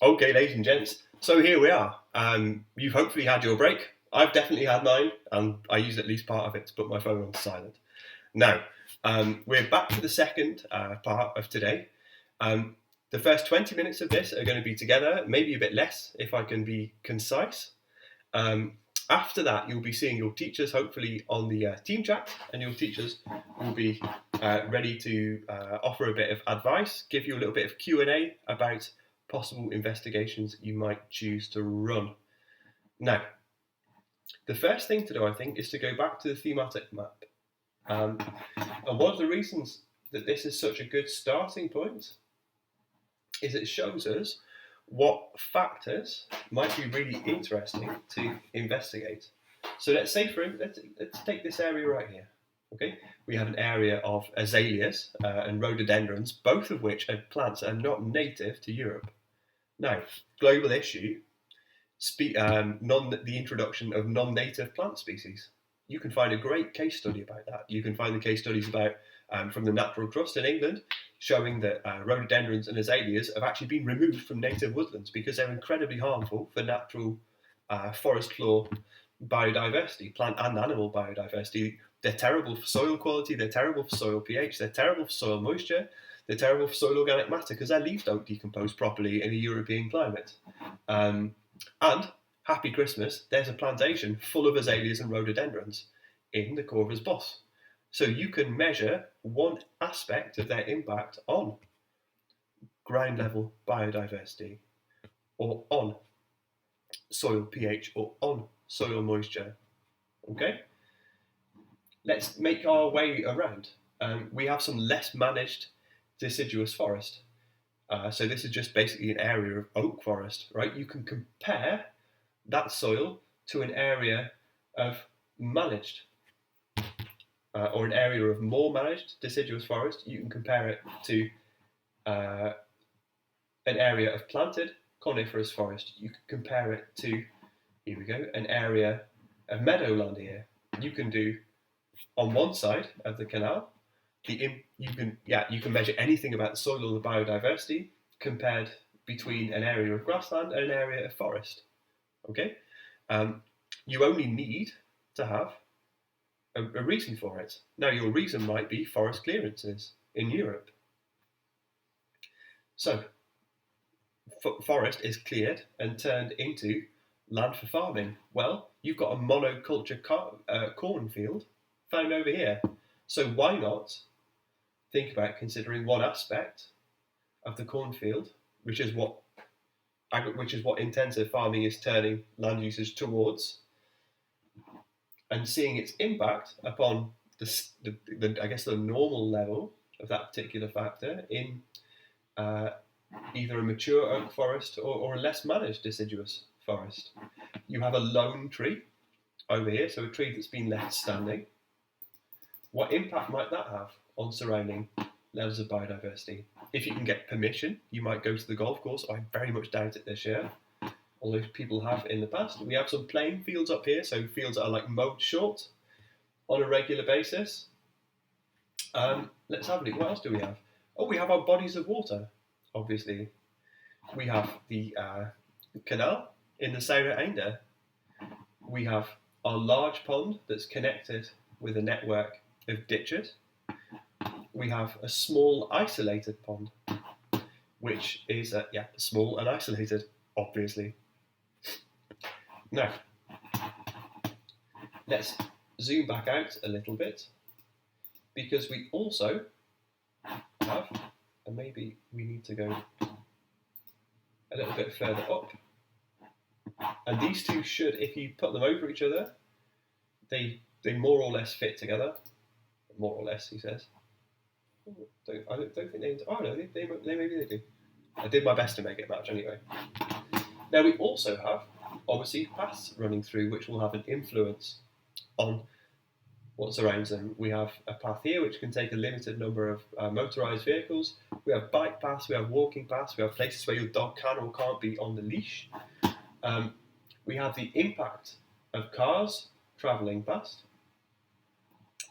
Okay, ladies and gents, so here we are. You've hopefully had your break. I've definitely had mine, and I used at least part of it to put my phone on silent. Now, we're back to the second part of today. Um, the first 20 minutes of this are going to be together, maybe a bit less if I can be concise. Um, After that, you'll be seeing your teachers hopefully on the team chat, and your teachers will be ready to offer a bit of advice, give you a little bit of Q&A about possible investigations you might choose to run. Now, the first thing to do, I think, is to go back to the thematic map. And one of the reasons that this is such a good starting point is it shows us what factors might be really interesting to investigate. So let's say, let's take this area right here. Okay, we have an area of azaleas and rhododendrons, both of which are plants that are not native to Europe. Now, global issue, the introduction of non-native plant species. You can find a great case study about that. You can find the case studies about from the Natural Trust in England, showing that rhododendrons and azaleas have actually been removed from native woodlands because they're incredibly harmful for natural forest floor biodiversity, plant and animal biodiversity. They're terrible for soil quality, they're terrible for soil pH, they're terrible for soil moisture, they're terrible for soil organic matter because their leaves don't decompose properly in a European climate. And happy Christmas, there's a plantation full of azaleas and rhododendrons in the Corvus Boss. So you can measure one aspect of their impact on ground level biodiversity, or on soil pH, or on soil moisture. Okay? Let's make our way around. We have some less managed deciduous forest. So this is just basically an area of oak forest, right? You can compare that soil to an area of managed or an area of more managed deciduous forest. You can compare it to an area of planted coniferous forest. You can compare it to, here we go, an area of meadowland here. You can do on one side of the canal, you can measure anything about the soil or the biodiversity compared between an area of grassland and an area of forest. Okay, you only need to have a reason for it. Now, your reason might be forest clearances in Europe. So, forest is cleared and turned into land for farming. Well, you've got a monoculture cornfield found over here. So why not think about considering one aspect of the cornfield, which is what intensive farming is turning land usage towards, and seeing its impact upon the normal level of that particular factor in either a mature oak forest or a less managed deciduous forest. You have a lone tree over here, so a tree that's been left standing. What impact might that have on surrounding levels of biodiversity? If you can get permission, you might go to the golf course. I very much doubt it this year, although people have in the past. We have some plain fields up here, so fields that are like mowed short on a regular basis. Let's have a look. What else do we have? Oh, we have our bodies of water, obviously. We have the canal in the Saira Einde. We have our large pond that's connected with a network of ditches. We have a small isolated pond, which is small and isolated, obviously. Now, let's zoom back out a little bit, because we also have, and maybe we need to go a little bit further up, and these two should, if you put them over each other, they more or less fit together. More or less, he says. I don't think they. Oh no, they maybe they do. I did my best to make it match anyway. Now we also have obviously paths running through, which will have an influence on what surrounds them. We have a path here which can take a limited number of motorised vehicles. We have bike paths, we have walking paths, we have places where your dog can or can't be on the leash. We have the impact of cars travelling past.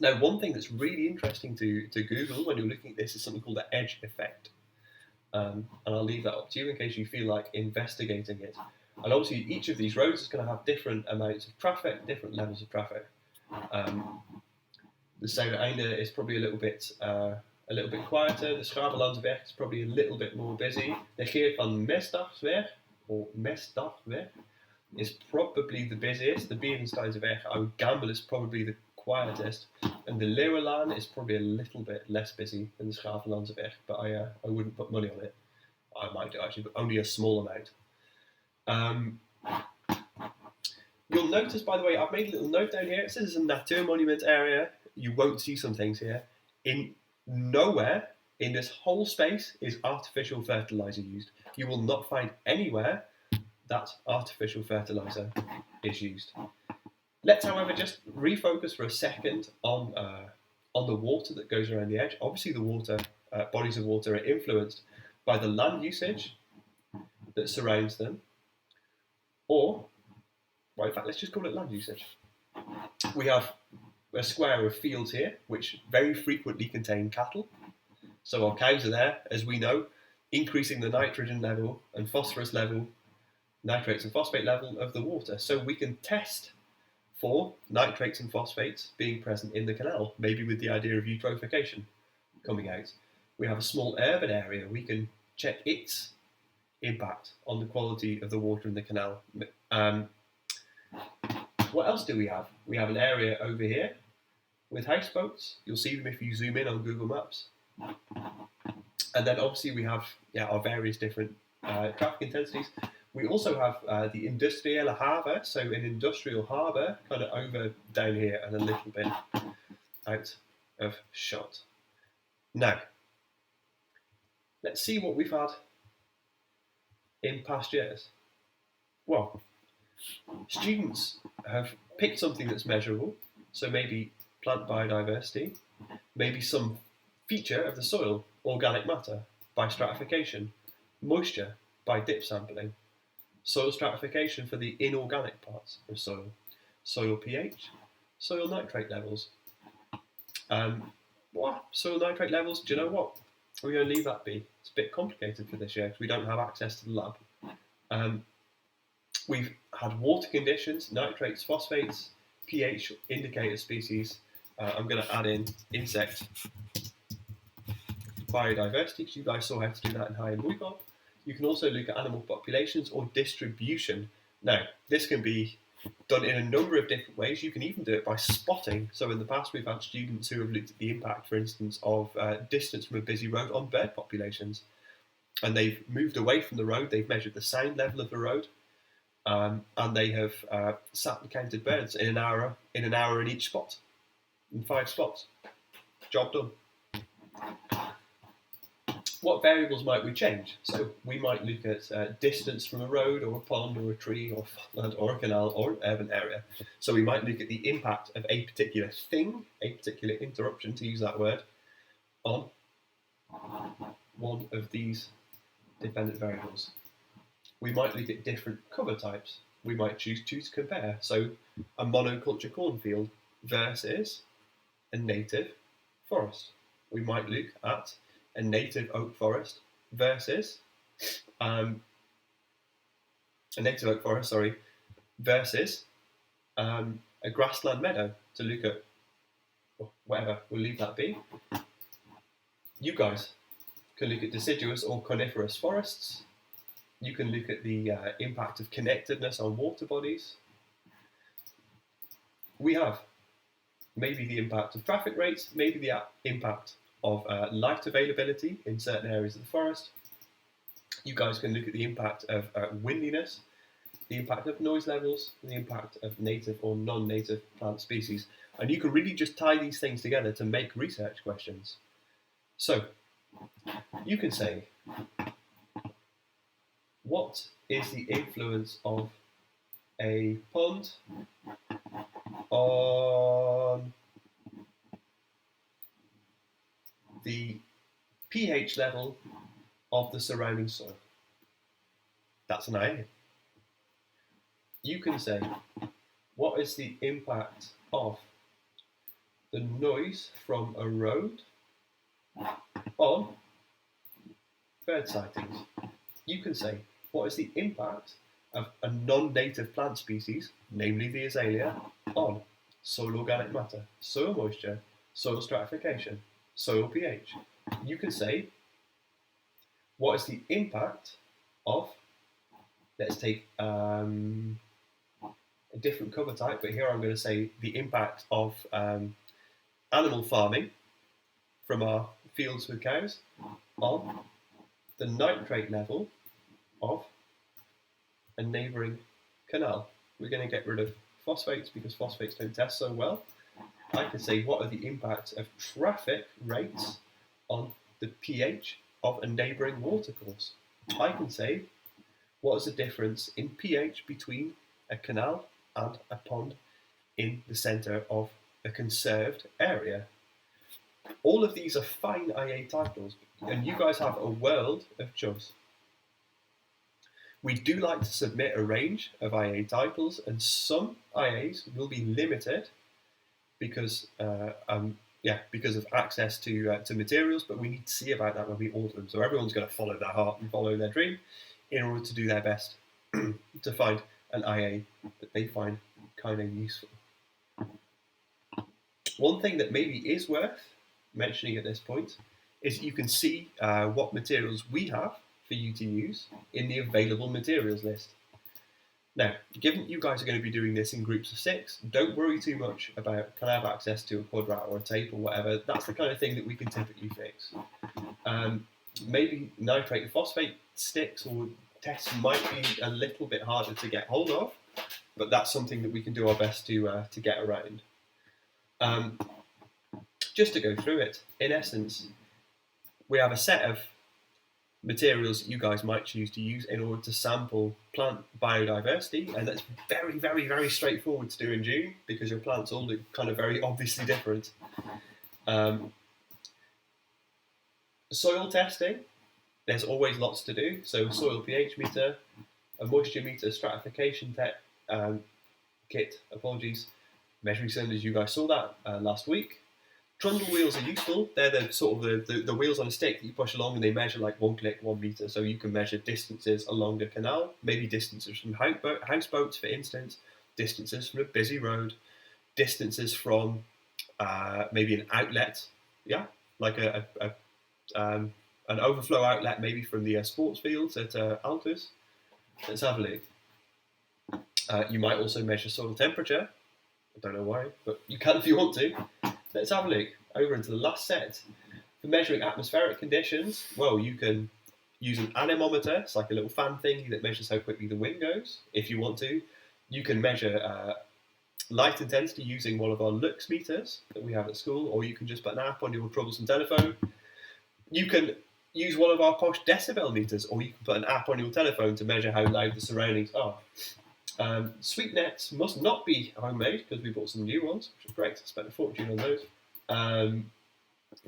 Now, one thing that's really interesting to Google when you're looking at this is something called the edge effect. And I'll leave that up to you in case you feel like investigating it. And obviously, each of these roads is going to have different amounts of traffic, different levels of traffic. The Zuid Einde is probably a little bit quieter. The Schravenlandsweg is probably a little bit more busy. De Geert van Mestdagweg, or Mestdagweg, is probably the busiest. The Berensteinsweg, I would gamble, is probably the quietest. And the Leeuwenlaan is probably a little bit less busy than the Schravenlandsweg, but I wouldn't put money on it. I might do actually, but only a small amount. You'll notice, by the way, I've made a little note down here. It says it's a Natuurmonument area. You won't see some things here. In nowhere in this whole space is artificial fertilizer used. You will not find anywhere that artificial fertilizer is used. Let's, however, just refocus for a second on the water that goes around the edge. Obviously, the water bodies of water are influenced by the land usage that surrounds them, or, well, in fact, let's just call it land usage. We have a square of fields here, which very frequently contain cattle. So our cows are there, as we know, increasing the nitrogen level and phosphorus level, nitrates and phosphate level of the water. So we can test for nitrates and phosphates being present in the canal, maybe with the idea of eutrophication coming out. We have a small urban area. We can check its impact on the quality of the water in the canal. What else do we have? We have an area over here with houseboats. You'll see them if you zoom in on Google Maps. And then obviously we have our various different traffic intensities. We also have the industriële haven, so an industrial harbour, kind of over down here and a little bit out of shot. Now, let's see what we've had in past years. Well, students have picked something that's measurable, so maybe plant biodiversity, maybe some feature of the soil, organic matter, by stratification, moisture by dip sampling, soil stratification for the inorganic parts of soil, soil pH, soil nitrate levels. Soil nitrate levels, do you know what? We're going to leave that be. It's a bit complicated for this year because we don't have access to the lab. We've had water conditions, nitrates, phosphates, pH indicator species. I'm going to add in insect biodiversity because you guys saw how to do that in higher Moeikop. You can also look at animal populations or distribution. Now, this can be done in a number of different ways. You can even do it by spotting. So in the past, we've had students who have looked at the impact, for instance, of distance from a busy road on bird populations. And they've moved away from the road, they've measured the sound level of the road, and they have sat and counted birds in an hour in each spot, in 5 spots. Job done. What variables might we change? So we might look at distance from a road or a pond or a tree or farmland or a canal or an urban area. So we might look at the impact of a particular thing, a particular interruption, to use that word, on one of these dependent variables. We might look at different cover types. We might choose to compare. So a monoculture cornfield versus a native forest. We might look at a native oak forest versus a grassland meadow, to look at whatever. We'll leave that be. You guys can look at deciduous or coniferous forests. You can look at the impact of connectedness on water bodies. We have maybe the impact of traffic rates, maybe the impact of light availability in certain areas of the forest. You guys can look at the impact of windiness, the impact of noise levels, and the impact of native or non-native plant species. And you can really just tie these things together to make research questions. So, you can say, what is the influence of a pond on the pH level of the surrounding soil? That's an IA. You can say, what is the impact of the noise from a road on bird sightings. You can say, what is the impact of a non-native plant species, namely the azalea, on soil organic matter, soil moisture, soil stratification, soil pH? You can say, what is the impact of, let's take a different cover type, but here I'm going to say the impact of animal farming from our fields with cows on the nitrate level of a neighbouring canal. We're going to get rid of phosphates because phosphates don't test so well. I could say, what are the impacts of traffic rates on the pH of a neighbouring watercourse? I can say, what is the difference in pH between a canal and a pond in the centre of a conserved area? All of these are fine IA titles, and you guys have a world of choice. We do like to submit a range of IA titles, and some IAs will be limited because of access to materials, but we need to see about that when we order them. So everyone's going to follow their heart and follow their dream in order to do their best to find an IA that they find kind of useful. One thing that maybe is worth mentioning at this point is you can see what materials we have for you to use in the available materials list. Now, given that you guys are going to be doing this in groups of 6, don't worry too much about, can I have access to a quadrat or a tape or whatever. That's the kind of thing that we can typically fix. Maybe nitrate and phosphate sticks or tests might be a little bit harder to get hold of, but that's something that we can do our best to get around. Just to go through it, in essence, we have a set of materials that you guys might choose to use in order to sample plant biodiversity, and that's very, very, very straightforward to do in June because your plants all look kind of very obviously different. Soil testing, there's always lots to do. So soil pH meter, a moisture meter, stratification kit, measuring cylinders, you guys saw that last week. Trundle wheels are useful. They're the sort of the wheels on a stick that you push along, and they measure like 1 click, 1 meter. So you can measure distances along the canal, maybe distances from houseboats, for instance, distances from a busy road, distances from maybe an outlet, like an overflow outlet, maybe from the sports fields at Altus. Let's have a look. You might also measure soil temperature. I don't know why, but you can if you want to. Let's have a look over into the last set. For measuring atmospheric conditions, well, you can use an anemometer. It's like a little fan thing that measures how quickly the wind goes, if you want to. You can measure light intensity using one of our lux meters that we have at school, or you can just put an app on your troublesome telephone. You can use one of our posh decibel meters, or you can put an app on your telephone to measure how loud the surroundings are. Sweep nets must not be homemade because we bought some new ones, which is great. I spent a fortune on those.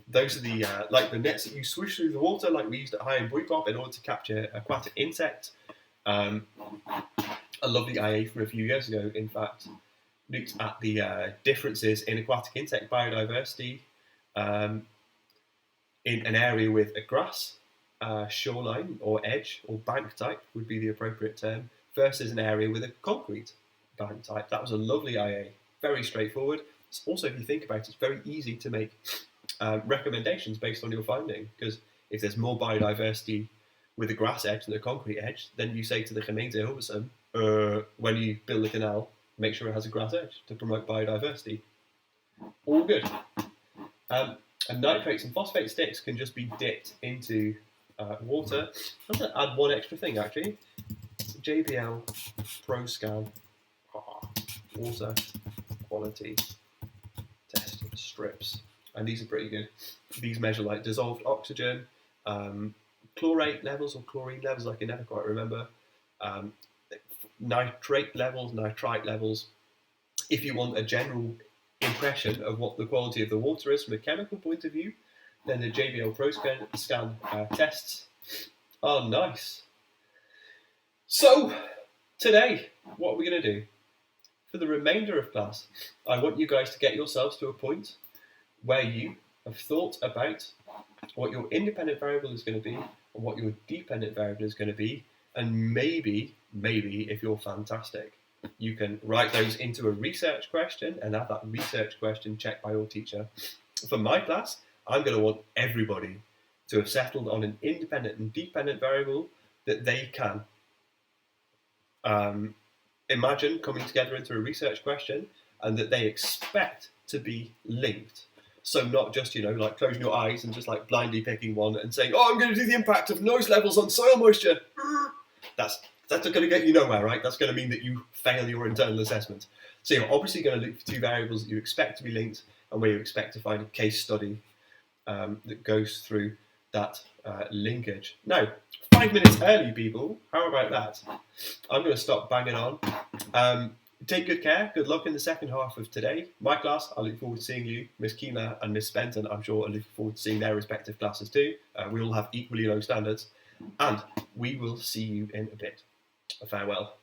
Those are the like the nets that you swish through the water, like we used at High and Buikop in order to capture aquatic insects. A lovely IA from a few years ago, in fact, looked at the differences in aquatic insect biodiversity in an area with a grass shoreline or edge or bank type would be the appropriate term, versus an area with a concrete bank type. That was a lovely IA, very straightforward. It's also, if you think about it, it's very easy to make recommendations based on your finding, because if there's more biodiversity with a grass edge than a concrete edge, then you say to the gemeente Hilversum, when you build a canal, make sure it has a grass edge to promote biodiversity. All good. And nitrates and phosphate sticks can just be dipped into water. I'm going to add one extra thing actually. JBL Pro Scan water quality test strips, and these are pretty good. These measure like dissolved oxygen, chlorate levels or chlorine levels, I can never quite remember, nitrate levels, nitrite levels. If you want a general impression of what the quality of the water is from a chemical point of view, then the JBL Pro Scan tests are nice. So, today, what are we going to do? For the remainder of class, I want you guys to get yourselves to a point where you have thought about what your independent variable is going to be, and what your dependent variable is going to be, and maybe if you're fantastic, you can write those into a research question and have that research question checked by your teacher. For my class, I'm going to want everybody to have settled on an independent and dependent variable that they can imagine coming together into a research question, and that they expect to be linked. So not just, like closing your eyes and just like blindly picking one and saying, oh, I'm going to do the impact of noise levels on soil moisture. That's not going to get you nowhere, right? That's going to mean that you fail your internal assessment. So you're obviously going to look for two variables that you expect to be linked and where you expect to find a case study that goes through that linkage. Now, 5 minutes early, people. How about that? I'm going to stop banging on. Take good care. Good luck in the second half of today. My class, I look forward to seeing you. Miss Keema and Miss Spenton, I'm sure, are looking forward to seeing their respective classes too. We all have equally low standards. And we will see you in a bit. Farewell.